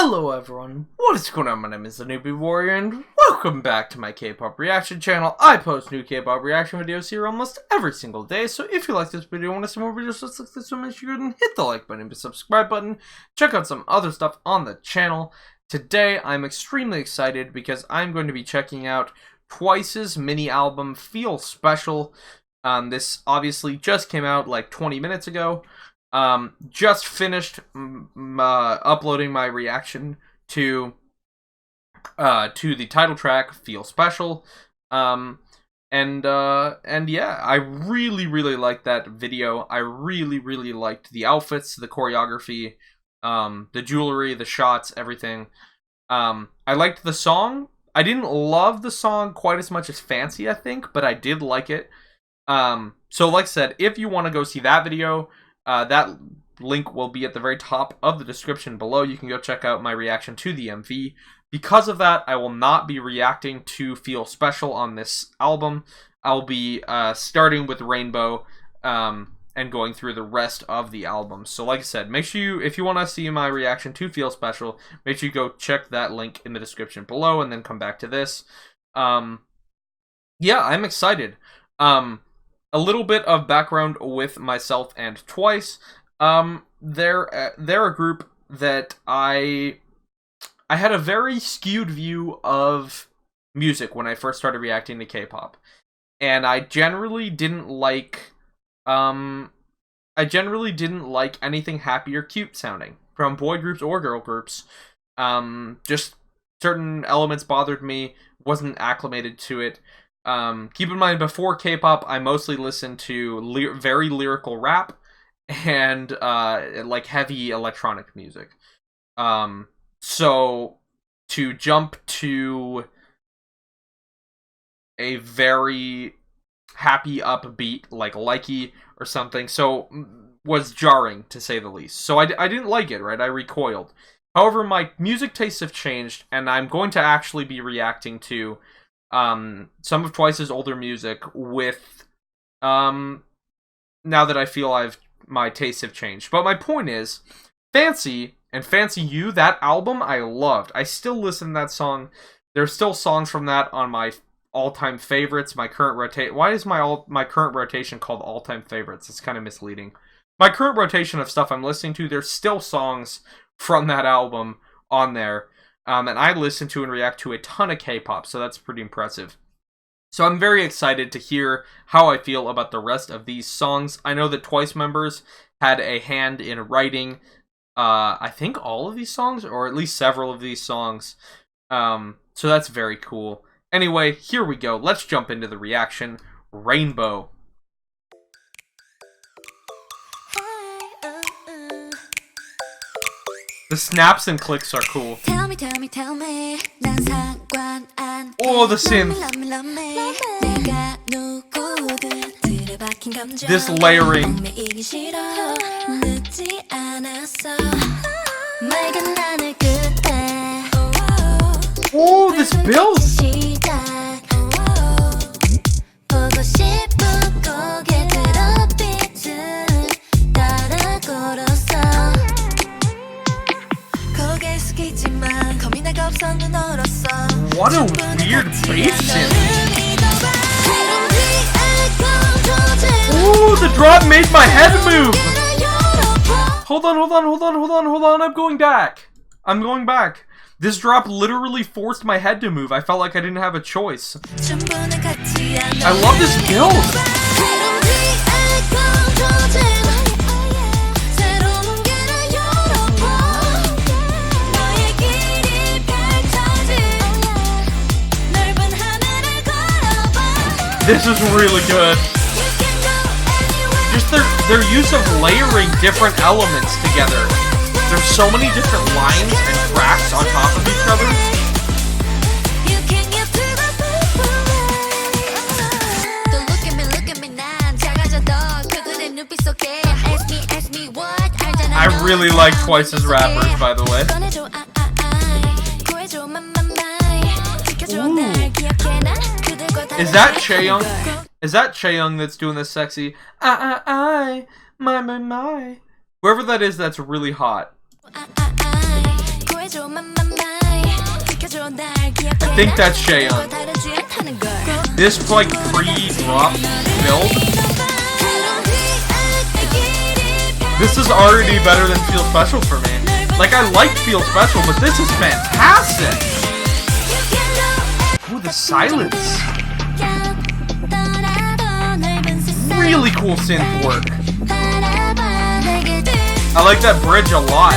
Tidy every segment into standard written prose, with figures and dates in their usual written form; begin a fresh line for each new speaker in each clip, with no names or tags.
Hello everyone, what is going on? My name is the Newbie Warrior and welcome back to my K-pop reaction channel. I post new K-pop reaction videos here almost every single day, so if you like this video and want to see more videos just like this one, make sure you hit the like button and the subscribe button. Check out some other stuff on the channel. Today I'm extremely excited because I'm going to be checking out Twice's mini album Feel Special. This obviously just came out like 20 minutes ago. Just finished uploading my reaction to the title track, Feel Special, and yeah, I really liked that video. I really liked the outfits, the choreography, the jewelry, the shots, everything. I liked the song. I didn't love the song quite as much as Fancy, I think, but I did like it. So like I said, if you want to go see that video, that link will be at the very top of the description below. You can go check out my reaction to the MV. Because of that, I will not be reacting to Feel Special on this album. I'll be starting with Rainbow and going through the rest of the album. So like I said, make sure you, if you want to see my reaction to Feel Special, make sure you go check that link in the description below and then come back to this. Yeah, I'm excited. A little bit of background with myself and Twice. They're a group that I had a very skewed view of music when I first started reacting to K-pop, and I generally didn't like anything happy or cute sounding from boy groups or girl groups. Just certain elements bothered me. Wasn't acclimated to it. Keep in mind, before K-pop, I mostly listened to very lyrical rap and like heavy electronic music. So to jump to a very happy upbeat like Likey or something, so was jarring to say the least. So I didn't like it, right? I recoiled. However, my music tastes have changed, and I'm going to actually be reacting to some of Twice's older music with now that I feel my tastes have changed. But my point is, Fancy and Fancy You, that album I loved. I still listen to that song. There's still songs from that on my all-time favorites. My current rotation. Why is my current rotation called all-time favorites? It's kind of misleading. My current rotation of stuff I'm listening to, there's still songs from that album on there. And I listen to and react to a ton of K-pop, so that's pretty impressive. So I'm very excited to hear how I feel about the rest of these songs. I know that Twice members had a hand in writing, I think all of these songs, or at least several of these songs. So that's very cool. Anyway, here we go. Let's jump into the reaction. Rainbow. The snaps and clicks are cool. Oh, the synth. This layering. Oh, this build. What a weird bass synth. Ooh, the drop made my head move. Hold on. I'm going back. This drop literally forced my head to move. I felt like I didn't have a choice. I love this build. This is really good. Just their use of layering different elements together. There's so many different lines and tracks on top of each other. I really like Twice's rappers, by the way. Ooh. Is that Chaeyoung? Is that Chaeyoung that's doing this sexy? My. Whoever that is, that's really hot. I think that's Cheon. This like pre-drop build. This is already better than Feel Special for me. Like, I liked Feel Special, but this is fantastic! Ooh, the silence. Really cool synth work. I like that bridge a lot.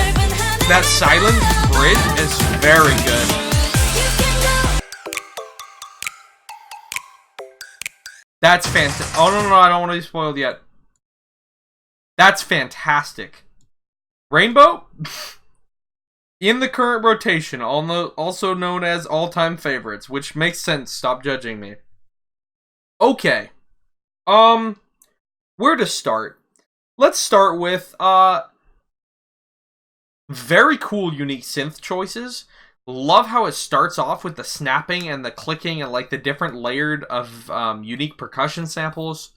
That silent bridge is very good. That's fantastic. Oh, no, I don't want to be spoiled yet. That's fantastic. Rainbow? In the current rotation, also known as all-time favorites, which makes sense. Stop judging me. Okay. Where to start? Let's start with, very cool, unique synth choices. Love how it starts off with the snapping and the clicking and, like, the different layered of, unique percussion samples.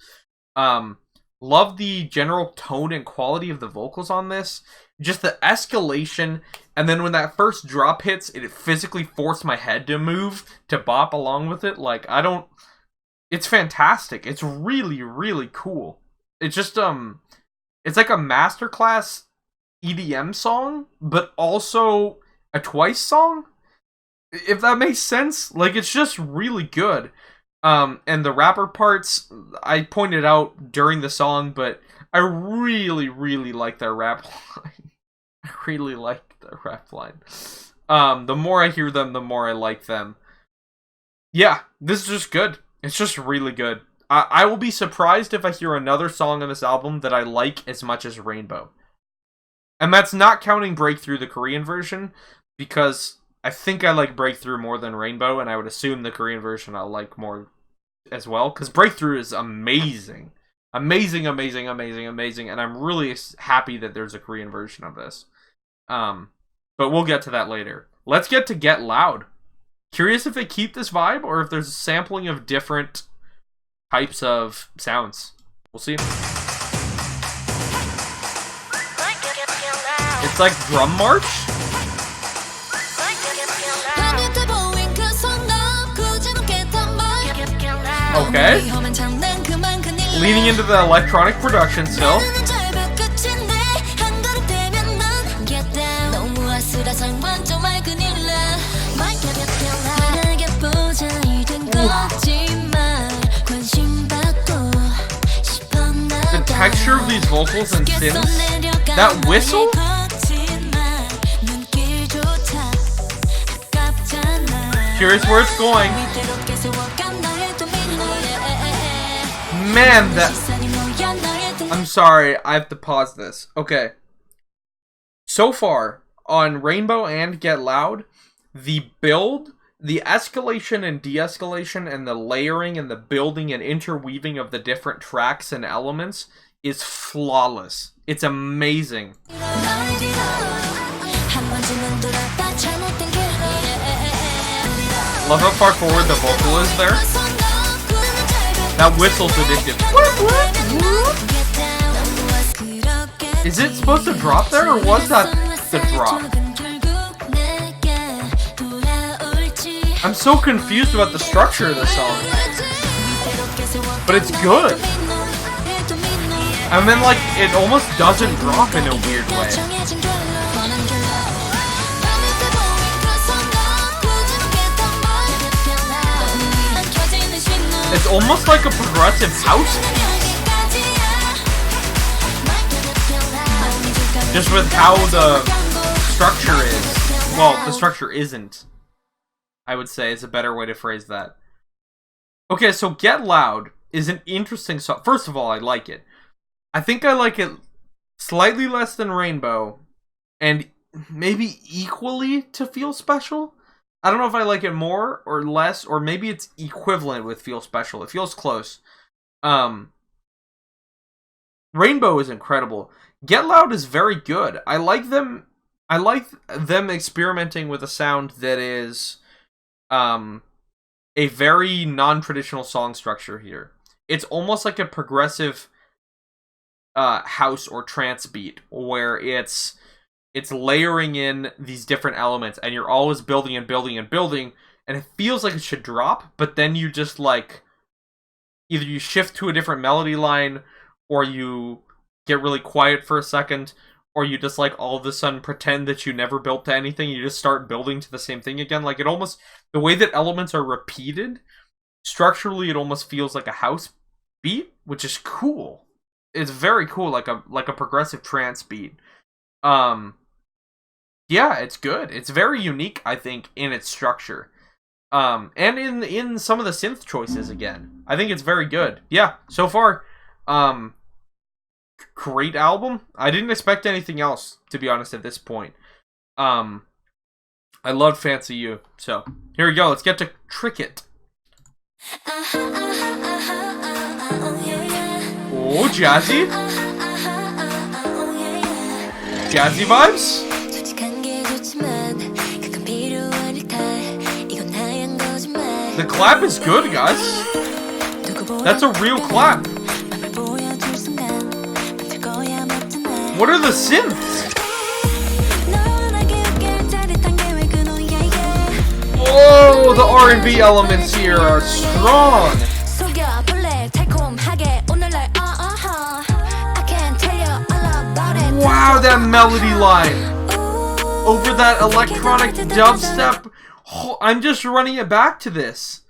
Love the general tone and quality of the vocals on this. Just the escalation, and then when that first drop hits, it physically forced my head to move, to bop along with it. Like, it's fantastic. It's really, really cool. It's just, it's like a masterclass EDM song, but also a Twice song? If that makes sense. Like, it's just really good. And the rapper parts, I pointed out during the song, but I really, really like their rap line. I really like their rap line. The more I hear them, the more I like them. Yeah, this is just good. It's just really good. I will be surprised if I hear another song on this album that I like as much as Rainbow. And that's not counting Breakthrough, the Korean version, because I think I like Breakthrough more than Rainbow, and I would assume the Korean version I'll like more as well, because Breakthrough is amazing. Amazing, amazing, amazing, amazing, and I'm really happy that there's a Korean version of this. But we'll get to that later. Let's get to Get Loud. Curious if they keep this vibe, or if there's a sampling of different types of sounds. We'll see. It's like Drum March? Okay. Leaning into the electronic production still. The texture of these vocals and synths. That whistle? Curious where it's going. Man, I'm sorry, I have to pause this. Okay. So far, on Rainbow and Get Loud, the build, the escalation and de-escalation, and the layering and the building and interweaving of the different tracks and elements is flawless. It's amazing. Love how far forward the vocal is there. That whistle's addictive. Is it supposed to drop there, or was that the drop? I'm so confused about the structure of the song. But it's good. And then, like, it almost doesn't drop in a weird way. It's almost like a progressive house piece. Just with how the structure is. Well, the structure isn't, I would say, is a better way to phrase that. Okay, so Get Loud is an interesting song. First of all, I like it. I think I like it slightly less than Rainbow, and maybe equally to Feel Special. I don't know if I like it more or less, or maybe it's equivalent with Feel Special. It feels close. Rainbow is incredible. Get Loud is very good. I like them experimenting with a sound that is a very non-traditional song structure here. It's almost like a progressive house or trance beat, where it's it's layering in these different elements, and you're always building and building and building, and it feels like it should drop, but then you just like either you shift to a different melody line, or you get really quiet for a second, or you just like all of a sudden pretend that you never built to anything, you just start building to the same thing again. Like, it almost, the way that elements are repeated, structurally it almost feels like a house beat, which is cool. It's very cool, like a progressive trance beat. Yeah, it's good. It's very unique, I think, in its structure. And in some of the synth choices again. I think it's very good. Yeah, so far, great album. I didn't expect anything else, to be honest, at this point. I love Fancy You. So, here we go. Let's get to Trick It. Oh, jazzy. Jazzy vibes? The clap is good, guys. That's a real clap. What are the synths? Oh, the R&B elements here are strong. Wow, that melody line over that electronic dubstep. Oh, I'm just running it back to this.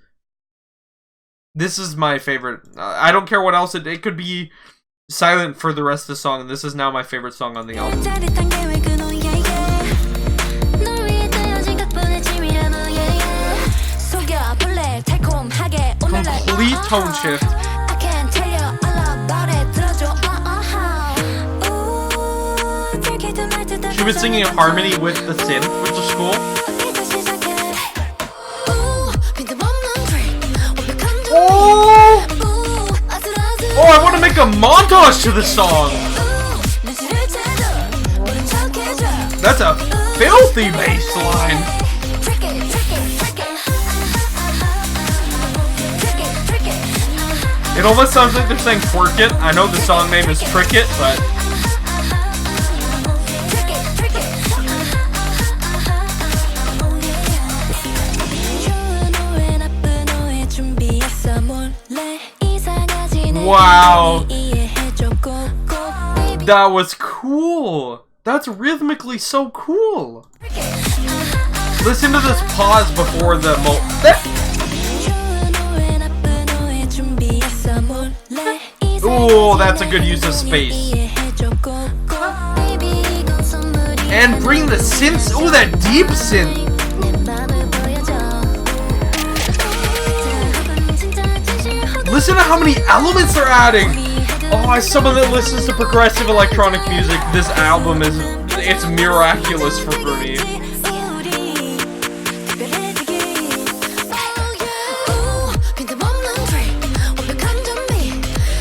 This is my favorite. I don't care what else it could be silent for the rest of the song, and this is now my favorite song on the album. Complete tone shift. She was singing in harmony with the synth, which is cool. Oh! Oh, I want to make a montage to the song! That's a filthy bass line! It almost sounds like they're saying twerk it. I know the song name is Trick It, but... Wow. That was cool. That's rhythmically so cool. Listen to this pause before the Ooh, that's a good use of space. And bring the synths. Ooh, that deep synth. Listen to how many elements they're adding. Oh, as someone that listens to progressive electronic music, this album it's miraculous for me.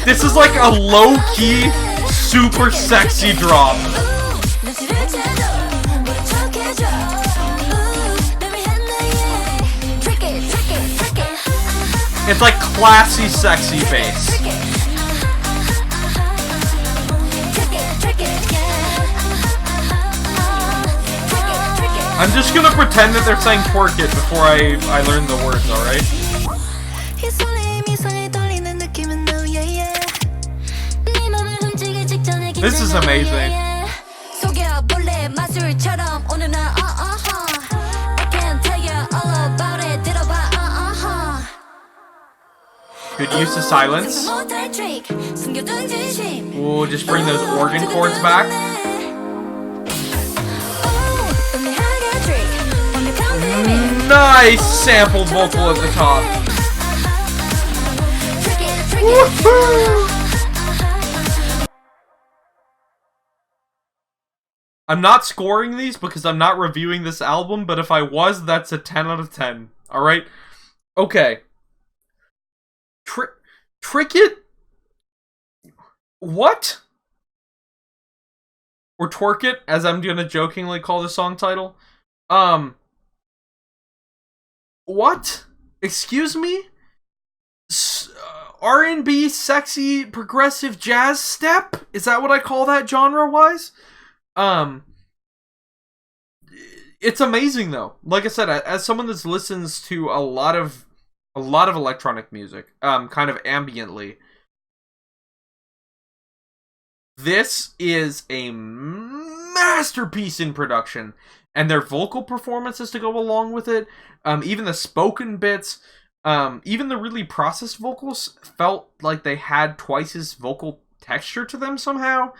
This is like a low-key, super sexy drop. It's like classy, sexy bass. I'm just gonna pretend that they're saying twerk it before I learn the words, alright? This is amazing. Good use of silence. Ooh, just bring those organ chords back. Nice sampled vocal at the top. Woohoo! I'm not scoring these because I'm not reviewing this album, but if I was, that's a 10 out of 10. Alright? Okay. Trick It? What? Or Twerk It, as I'm gonna jokingly call the song title. What? Excuse me? R&B, sexy, progressive jazz step? Is that what I call that genre-wise? It's amazing though. Like I said, as someone that listens to a lot of electronic music, kind of ambiently, this is a masterpiece in production, and their vocal performances to go along with it, even the spoken bits, even the really processed vocals felt like they had twice as vocal texture to them somehow.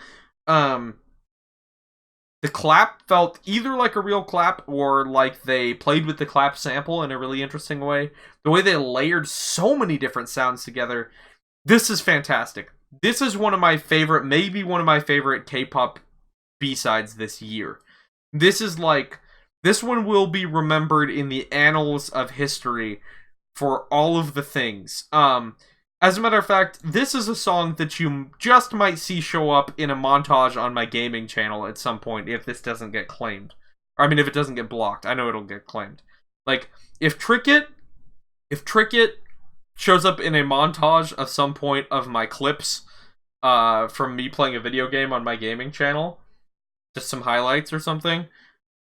The clap felt either like a real clap or like they played with the clap sample in a really interesting way. The way they layered so many different sounds together. This is fantastic. This is one of my favorite, maybe one of my favorite K-pop B-sides this year. This one will be remembered in the annals of history for all of the things. As a matter of fact, this is a song that you just might see show up in a montage on my gaming channel at some point if this doesn't get claimed. Or, I mean, if it doesn't get blocked. I know it'll get claimed. Like, if Trick It shows up in a montage of some point of my clips from me playing a video game on my gaming channel, just some highlights or something,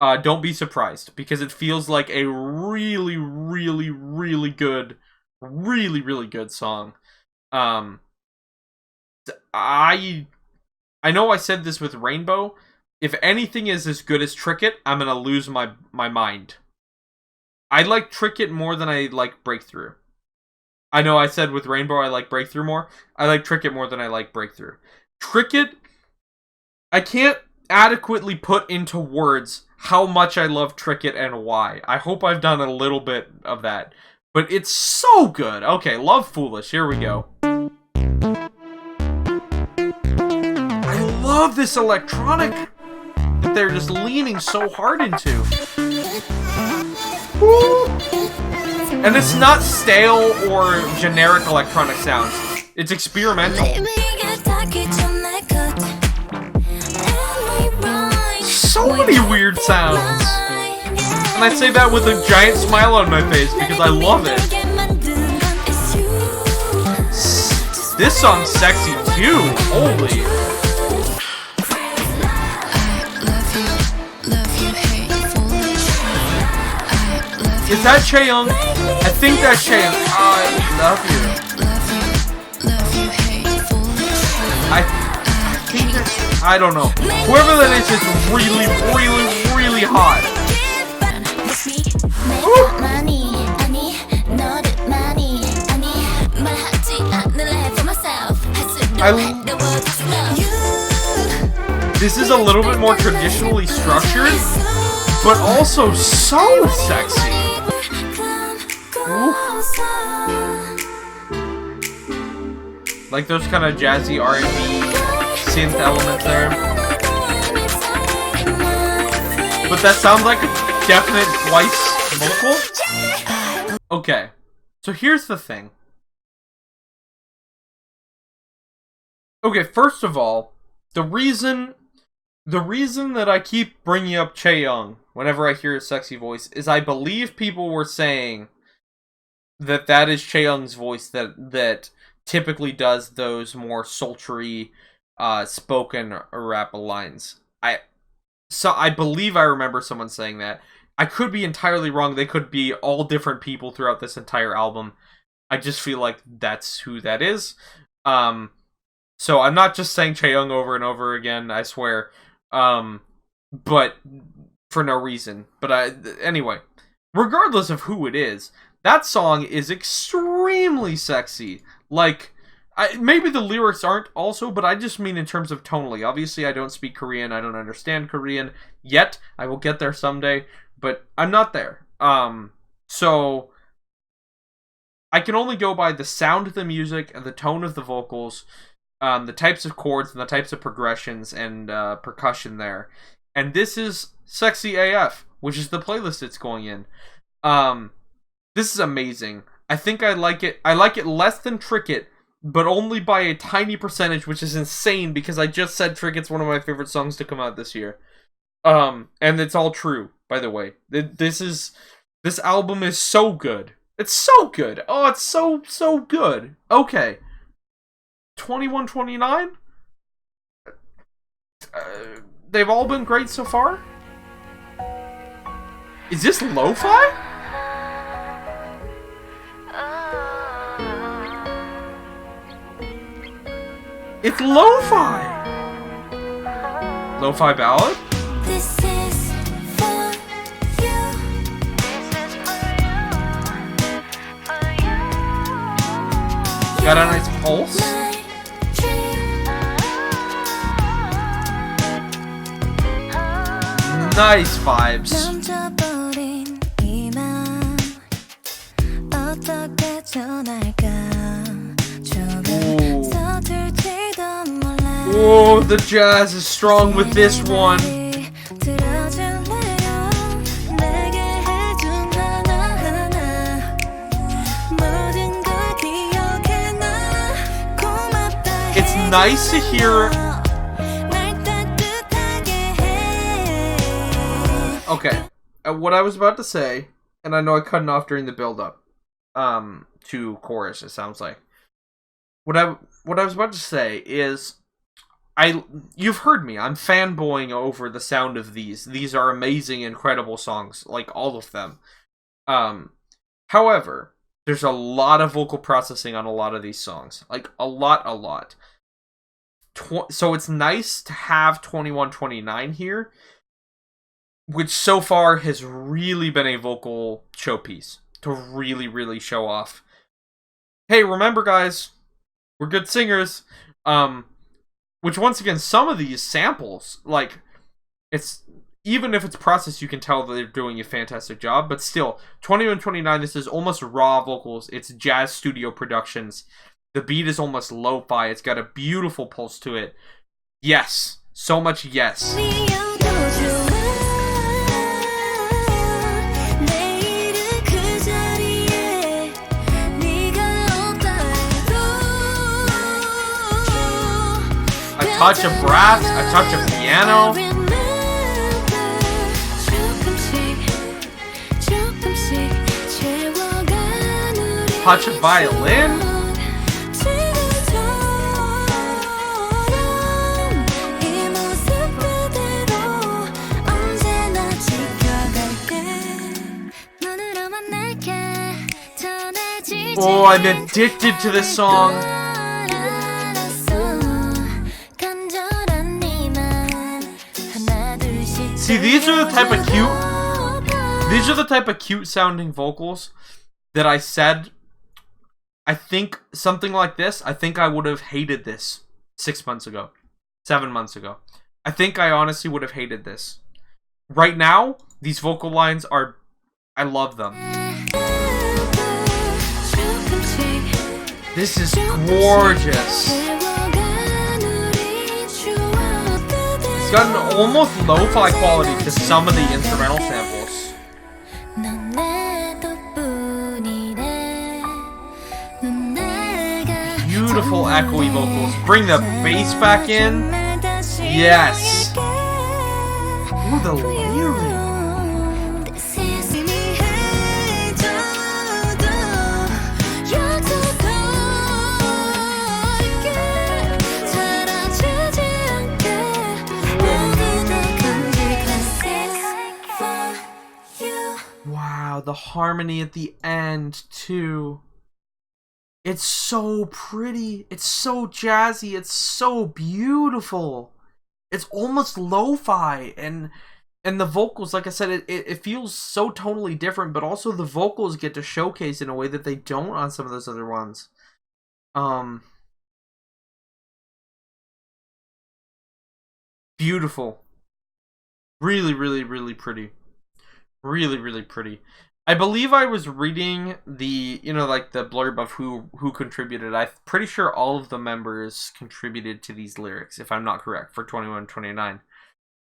don't be surprised, because it feels like a really, really, really good song. I know I said this with Rainbow. If anything is as good as Trick It, I'm gonna lose my mind. I like Trick It more than I like Breakthrough. I know I said with Rainbow I like Breakthrough more. I like Trick It more than I like Breakthrough. Trick It, I can't adequately put into words how much I love Trick It and why. I hope I've done a little bit of that. But it's so good. Okay, Love Foolish. Here we go. I love this electronic that they're just leaning so hard into. Woo! And it's not stale or generic electronic sounds. It's experimental. So many weird sounds. And I say that with a giant smile on my face because I love it. This song's sexy too. Holy. Is that Chaeyoung? I think that's Chaeyoung. I love you. I think that's... I don't know. Whoever that is really, really, really hot. This is a little bit more traditionally structured, but also so sexy. Ooh. Like those kind of jazzy R&B synth elements there. But that sounds like a definite twice vocal. Okay, so here's the thing. Okay, first of all, the reason that I keep bringing up Chaeyoung whenever I hear his sexy voice is I believe people were saying that is Chaeyoung's voice that typically does those more sultry spoken rap lines. I believe I remember someone saying that. I could be entirely wrong. They could be all different people throughout this entire album. I just feel like that's who that is. So I'm not just saying Chaeyoung over and over again, I swear. But for no reason. But anyway, regardless of who it is, that song is extremely sexy. Like, maybe the lyrics aren't also, but I just mean in terms of tonally. Obviously, I don't speak Korean. I don't understand Korean yet. I will get there someday, but I'm not there. So I can only go by the sound of the music and the tone of the vocals, the types of chords and the types of progressions and percussion there. And this is Sexy AF, which is the playlist it's going in. This is amazing. I think I like it. I like it less than Trick It, but only by a tiny percentage, which is insane because I just said Trick It's one of my favorite songs to come out this year. And it's all true, by the way. This album is so good. It's so good. Oh, it's so good. Okay. 2129? They've all been great so far? Is this lo-fi? It's lo-fi! Lo-fi ballad?
This is for you.
Got a nice pulse. Nice vibes. Oh, the jazz is strong with this one. It's nice to hear. Okay, what I was about to say, and I know I cut it off during the build-up to chorus, it sounds like. What I was about to say is, you've heard me. I'm fanboying over the sound of these. These are amazing, incredible songs, like all of them. However, there's a lot of vocal processing on a lot of these songs, like a lot. So it's nice to have 2129 here, which so far has really been a vocal showpiece to really show off. Hey, remember guys, we're good singers. Which once again, some of these samples, like, it's, even if it's processed, you can tell that they're doing a fantastic job, but still, 2129, this is almost raw vocals, it's jazz studio productions, the beat is almost lo-fi, it's got a beautiful pulse to it. Yes, so much yes. A touch of brass, a touch of piano. Touch of violin. Oh, I'm addicted to this song. See, these are the type of cute sounding vocals that I said, I think something like this, I think I would have hated this 6 months ago, 7 months ago. I think I honestly would have hated this. Right now, these vocal lines are, I love them. This is gorgeous. It's got an almost lo-fi quality to some of the instrumental samples. Beautiful echoey vocals. Bring the bass back in. Yes. Ooh, the lyrics. Wow, the harmony at the end, too. It's so pretty. It's so jazzy. It's so beautiful. It's almost lo-fi. And the vocals, like I said, it feels so tonally different, but also the vocals get to showcase in a way that they don't on some of those other ones. Beautiful. Really pretty. Really pretty. I believe I was reading the, like the blurb of who contributed. I'm pretty sure all of the members contributed to these lyrics, if I'm not correct, for 2129.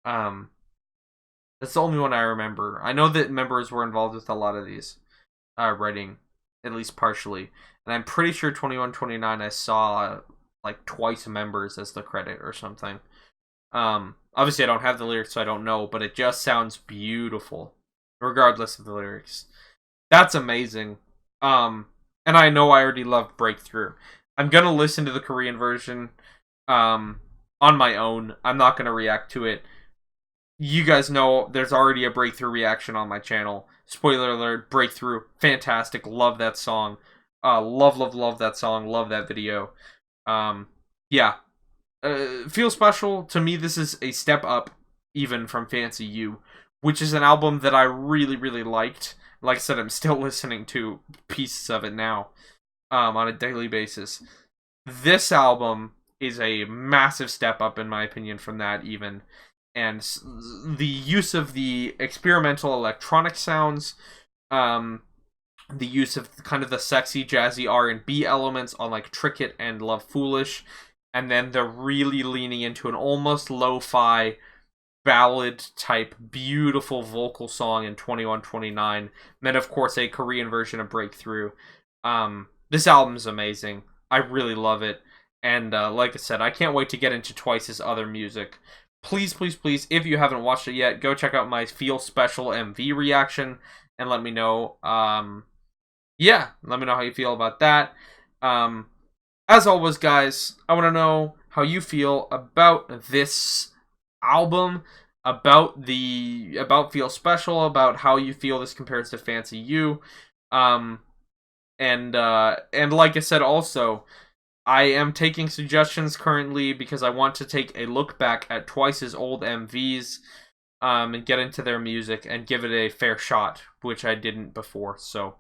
That's the only one I remember. I know that members were involved with a lot of these writing, at least partially. And I'm pretty sure 2129 I saw like twice members as the credit or something. Obviously I don't have the lyrics, so I don't know, but it just sounds beautiful. Regardless of the lyrics. That's amazing. And I know I already love Breakthrough. I'm gonna listen to the Korean version on my own. I'm not gonna react to it. you guys know there's already a breakthrough reaction on my channel. Spoiler alert, breakthrough, fantastic, love that song. Love that song, love that video. Yeah. Feel Special, to me, this is a step up even from Fancy You, which is an album that I really liked. Like I said, I'm still listening to pieces of it now on a daily basis. This album is a massive step up, in my opinion, from that even. And the use of the experimental electronic sounds, the use of kind of the sexy, jazzy R&B elements on like Trick It and Love Foolish, and then they're really leaning into an almost lo-fi ballad type beautiful vocal song in 2129, and then of course a Korean version of Breakthrough. This album is amazing. I really love it, and like I said, I can't wait to get into Twice's other music. Please, if you haven't watched it yet, go check out my Feel Special MV reaction and let me know. Yeah, let me know how you feel about that. As always, guys, I want to know how you feel about this album, about Feel Special, about how you feel this compares to Fancy You. And like I said, also, I am taking suggestions currently because I want to take a look back at Twice's old MVs, and get into their music and give it a fair shot, which I didn't before. So,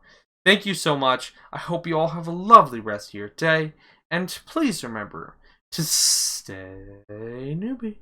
thank you so much. I hope you all have a lovely rest of your day, and please remember to stay newbie.